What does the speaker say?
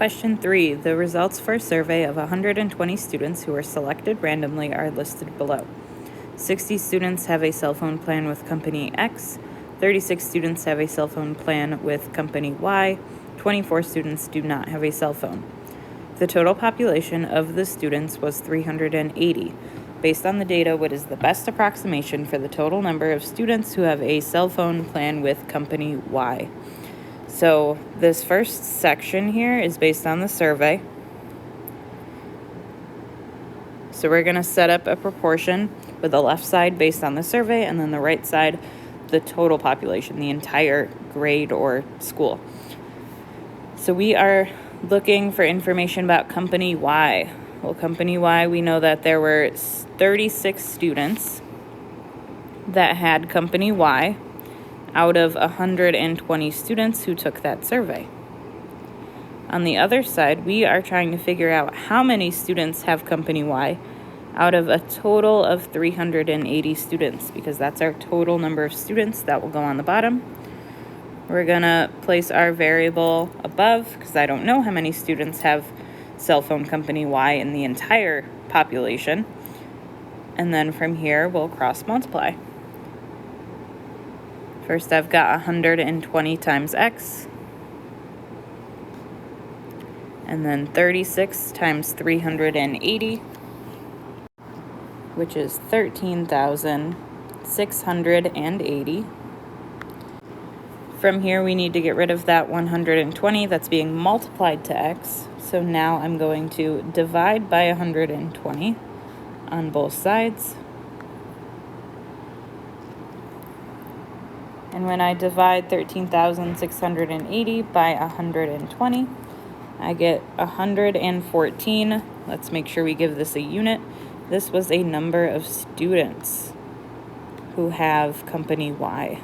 Question 3. The results for a survey of 120 students who were selected randomly are listed below. 60 students have a cell phone plan with company X, 36 students have a cell phone plan with company Y, 24 students do not have a cell phone. The total population of the students was 380. Based on the data, what is the best approximation for the total number of students who have a cell phone plan with company Y? So this first section here is based on the survey. So we're going to set up a proportion with the left side based on the survey and then the right side, the total population, the entire grade or school. So we are looking for information about company Y. Well, company Y, we know that there were 36 students that had company Y out of 120 students who took that survey. On the other side, we are trying to figure out how many students have company Y out of a total of 380 students, because that's our total number of students that will go on the bottom. We're going to place our variable above because I don't know how many students have cell phone company Y in the entire population. And then from here, we'll cross multiply. First, I've got 120 times X. And then 36 times 380, which is 13,680. From here, we need to get rid of that 120 that's being multiplied to X. So now I'm going to divide by 120 on both sides. And when I divide 13,680 by 120, I get 114. Let's make sure we give this a unit. This was a number of students who have company Y.